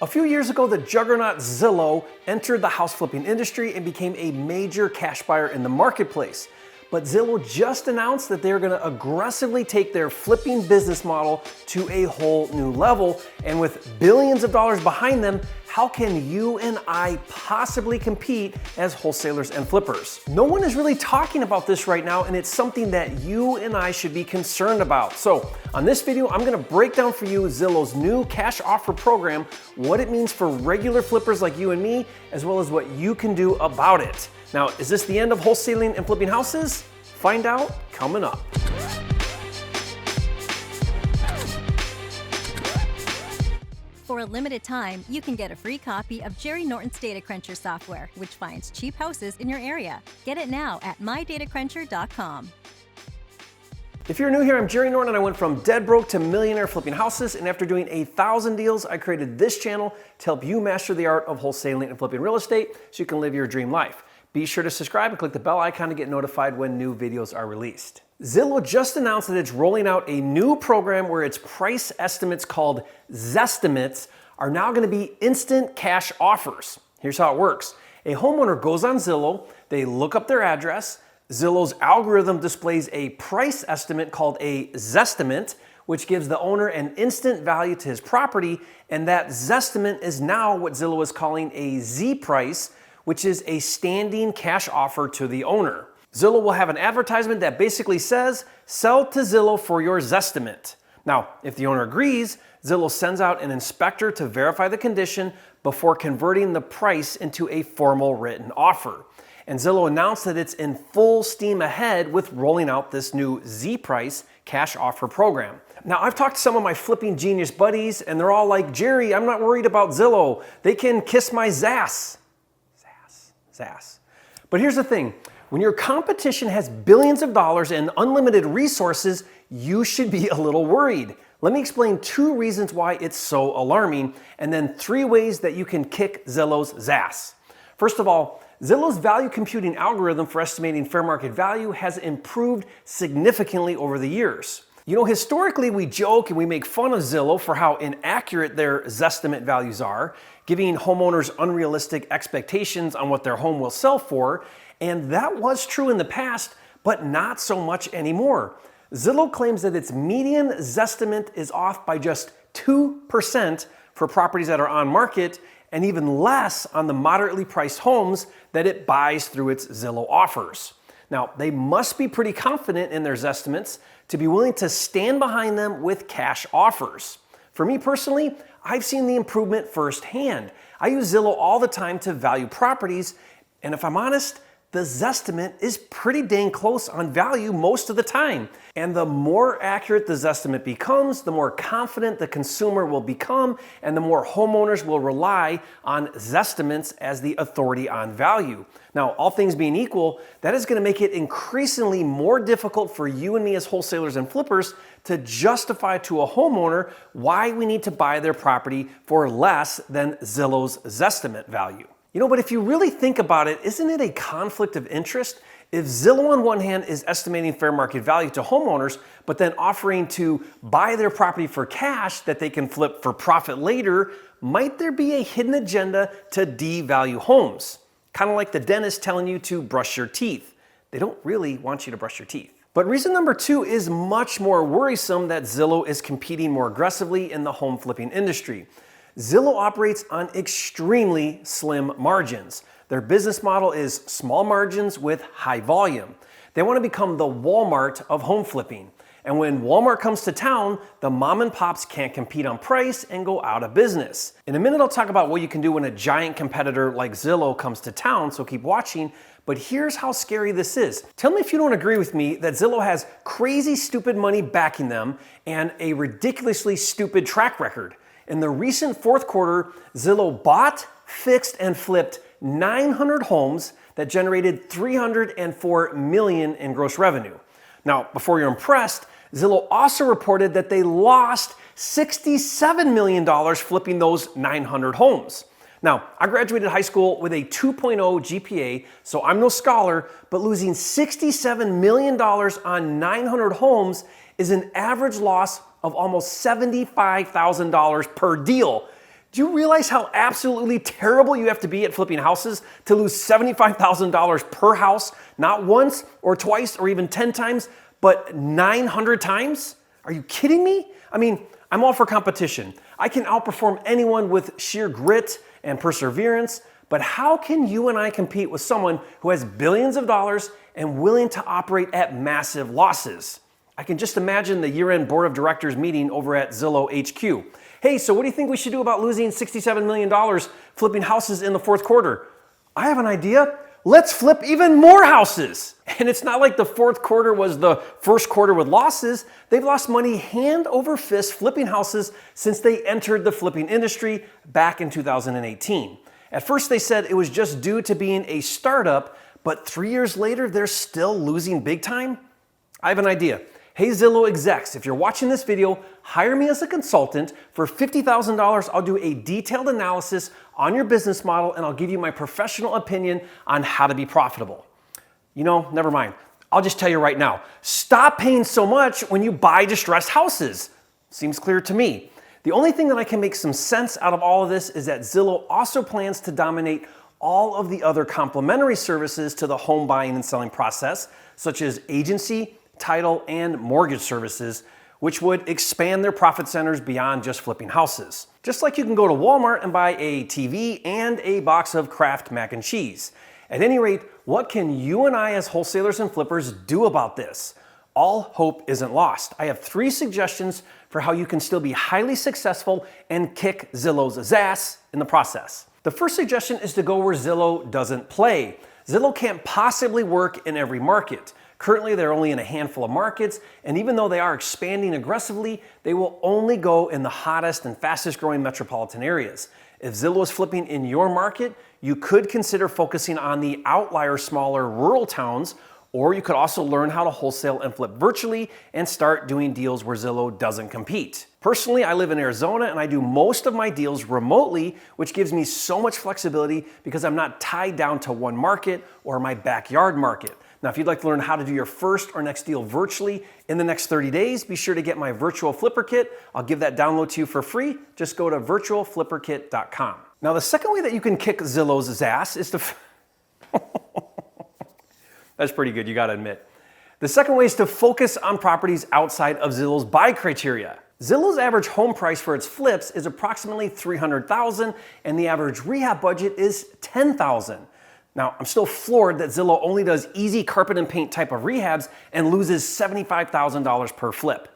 A few years ago, the juggernaut Zillow entered the house flipping industry and became a major cash buyer in the marketplace. But Zillow just announced that they're going to aggressively take their flipping business model to a whole new level. And with billions of dollars behind them, how can you and I possibly compete as wholesalers and flippers? No one is really talking about this right now, and it's something that you and I should be concerned about. So on this video, I'm going to break down for you Zillow's new cash offer program, what it means for regular flippers like you and me, as well as what you can do about it. Now, is this the end of wholesaling and flipping houses? Find out coming up. For a limited time, you can get a free copy of Jerry Norton's Data Cruncher software, which finds cheap houses in your area. Get it now at mydatacruncher.com. If you're new here, I'm Jerry Norton, and I went from dead broke to millionaire flipping houses, and after doing 1,000 deals, I created this channel to help you master the art of wholesaling and flipping real estate so you can live your dream life. Be sure to subscribe and click the bell icon to get notified when new videos are released. Zillow just announced that it's rolling out a new program where its price estimates called Zestimates are now going to be instant cash offers. Here's how it works. A homeowner goes on Zillow, they look up their address, Zillow's algorithm displays a price estimate called a Zestimate, which gives the owner an instant value to his property, and that Zestimate is now what Zillow is calling a Z price, which is a standing cash offer to the owner. Zillow will have an advertisement that basically says, sell to Zillow for your Zestimate. Now, if the owner agrees, Zillow sends out an inspector to verify the condition before converting the price into a formal written offer. And Zillow announced that it's in full steam ahead with rolling out this new Z price cash offer program. Now, I've talked to some of my flipping genius buddies, and they're all like, Jerry, I'm not worried about Zillow. They can kiss my Zass. Zass. But here's the thing. When your competition has billions of dollars and unlimited resources, you should be a little worried. Let me explain 2 reasons why it's so alarming, and then 3 ways that you can kick Zillow's Zass. First of all, Zillow's value computing algorithm for estimating fair market value has improved significantly over the years. You know, historically, we joke and we make fun of Zillow for how inaccurate their Zestimate values are, giving homeowners unrealistic expectations on what their home will sell for, and that was true in the past, but not so much anymore. Zillow claims that its median Zestimate is off by just 2% for properties that are on market, and even less on the moderately priced homes that it buys through its Zillow offers. Now, they must be pretty confident in their Zestimates to be willing to stand behind them with cash offers. For me personally, I've seen the improvement firsthand. I use Zillow all the time to value properties, and if I'm honest, the Zestimate is pretty dang close on value most of the time. And the more accurate the Zestimate becomes, the more confident the consumer will become, and the more homeowners will rely on Zestimates as the authority on value. Now, all things being equal, that is going to make it increasingly more difficult for you and me as wholesalers and flippers to justify to a homeowner why we need to buy their property for less than Zillow's Zestimate value. You know, but if you really think about it, isn't it a conflict of interest? If Zillow on one hand is estimating fair market value to homeowners, but then offering to buy their property for cash that they can flip for profit later, might there be a hidden agenda to devalue homes? Kind of like the dentist telling you to brush your teeth. They don't really want you to brush your teeth. But reason number 2 is much more worrisome, that Zillow is competing more aggressively in the home flipping industry. Zillow operates on extremely slim margins. Their business model is small margins with high volume. They want to become the Walmart of home flipping. And when Walmart comes to town, the mom and pops can't compete on price and go out of business. In a minute, I'll talk about what you can do when a giant competitor like Zillow comes to town, so keep watching. But here's how scary this is. Tell me if you don't agree with me that Zillow has crazy stupid money backing them and a ridiculously stupid track record. In the recent 4th quarter, Zillow bought, fixed, and flipped 900 homes that generated $304 million in gross revenue. Now, before you're impressed, Zillow also reported that they lost $67 million flipping those 900 homes. Now, I graduated high school with a 2.0 GPA, so I'm no scholar, but losing $67 million on 900 homes is an average loss of almost $75,000 per deal. Do you realize how absolutely terrible you have to be at flipping houses to lose $75,000 per house, not once or twice or even 10 times, but 900 times? Are you kidding me? I mean, I'm all for competition. I can outperform anyone with sheer grit and perseverance, but how can you and I compete with someone who has billions of dollars and willing to operate at massive losses? I can just imagine the year-end board of directors meeting over at Zillow HQ. Hey, so what do you think we should do about losing $67 million flipping houses in the fourth quarter? I have an idea. Let's flip even more houses. And it's not like the fourth quarter was the first quarter with losses. They've lost money hand over fist flipping houses since they entered the flipping industry back in 2018. At first they said it was just due to being a startup, but 3 years later they're still losing big time? I have an idea. Hey Zillow execs, if you're watching this video, hire me as a consultant. For $50,000, I'll do a detailed analysis on your business model and I'll give you my professional opinion on how to be profitable. You know, never mind. I'll just tell you right now, stop paying so much when you buy distressed houses. Seems clear to me. The only thing that I can make some sense out of all of this is that Zillow also plans to dominate all of the other complementary services to the home buying and selling process, such as agency, title, and mortgage services, which would expand their profit centers beyond just flipping houses. Just like you can go to Walmart and buy a TV and a box of Kraft mac and cheese. At any rate, what can you and I as wholesalers and flippers do about this? All hope isn't lost. I have 3 suggestions for how you can still be highly successful and kick Zillow's ass in the process. The first suggestion is to go where Zillow doesn't play. Zillow can't possibly work in every market. Currently, they're only in a handful of markets, and even though they are expanding aggressively, they will only go in the hottest and fastest growing metropolitan areas. If Zillow is flipping in your market, you could consider focusing on the outlier smaller rural towns, or you could also learn how to wholesale and flip virtually and start doing deals where Zillow doesn't compete. Personally, I live in Arizona and I do most of my deals remotely, which gives me so much flexibility because I'm not tied down to one market or my backyard market. Now, if you'd like to learn how to do your first or next deal virtually in the next 30 days, be sure to get my virtual flipper kit. I'll give that download to you for free. Just go to virtualflipperkit.com. Now, the second way that you can kick Zillow's ass is to... That's pretty good, you gotta admit. The second way is to focus on properties outside of Zillow's buy criteria. Zillow's average home price for its flips is approximately $300,000 and the average rehab budget is $10,000. Now, I'm still floored that Zillow only does easy carpet and paint type of rehabs and loses $75,000 per flip.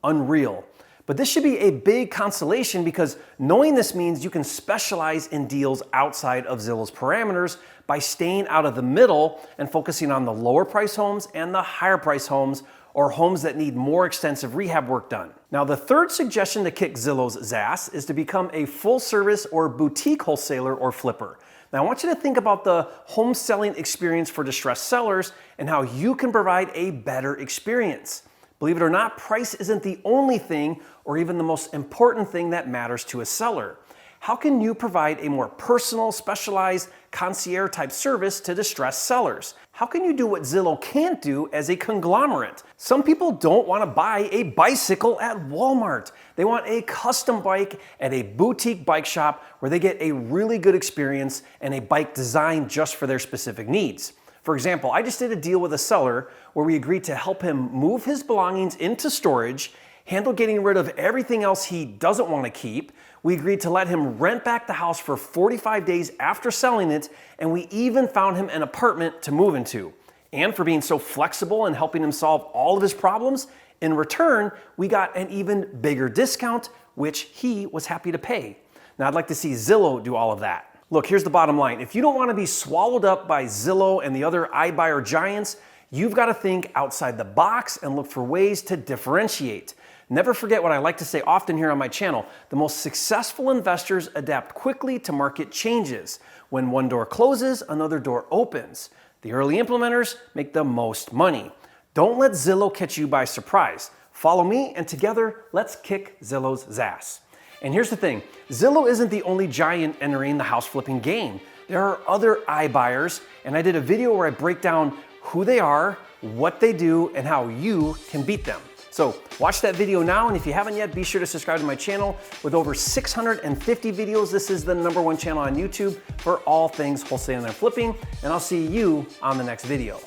Unreal. But this should be a big consolation because knowing this means you can specialize in deals outside of Zillow's parameters by staying out of the middle and focusing on the lower price homes and the higher price homes or homes that need more extensive rehab work done. Now, the third suggestion to kick Zillow's ass is to become a full service or boutique wholesaler or flipper. Now, I want you to think about the home selling experience for distressed sellers and how you can provide a better experience. Believe it or not, price isn't the only thing or even the most important thing that matters to a seller. How can you provide a more personal, specialized, concierge type service to distressed sellers? How can you do what Zillow can't do as a conglomerate? Some people don't want to buy a bicycle at Walmart. They want a custom bike at a boutique bike shop where they get a really good experience and a bike designed just for their specific needs. For example, I just did a deal with a seller where we agreed to help him move his belongings into storage, handle getting rid of everything else he doesn't want to keep. We agreed to let him rent back the house for 45 days after selling it, and we even found him an apartment to move into. And for being so flexible and helping him solve all of his problems, in return, we got an even bigger discount, which he was happy to pay. Now, I'd like to see Zillow do all of that. Look, here's the bottom line. If you don't want to be swallowed up by Zillow and the other iBuyer giants, you've got to think outside the box and look for ways to differentiate. Never forget what I like to say often here on my channel. The most successful investors adapt quickly to market changes. When one door closes, another door opens. The early implementers make the most money. Don't let Zillow catch you by surprise. Follow me and together, let's kick Zillow's ass. And here's the thing, Zillow isn't the only giant entering the house flipping game. There are other iBuyers, and I did a video where I break down who they are, what they do, and how you can beat them. So watch that video now, and if you haven't yet, be sure to subscribe to my channel. With over 650 videos, this is the #1 channel on YouTube for all things wholesaling and flipping, and I'll see you on the next video.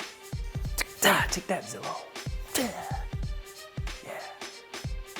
Take that, Zillow.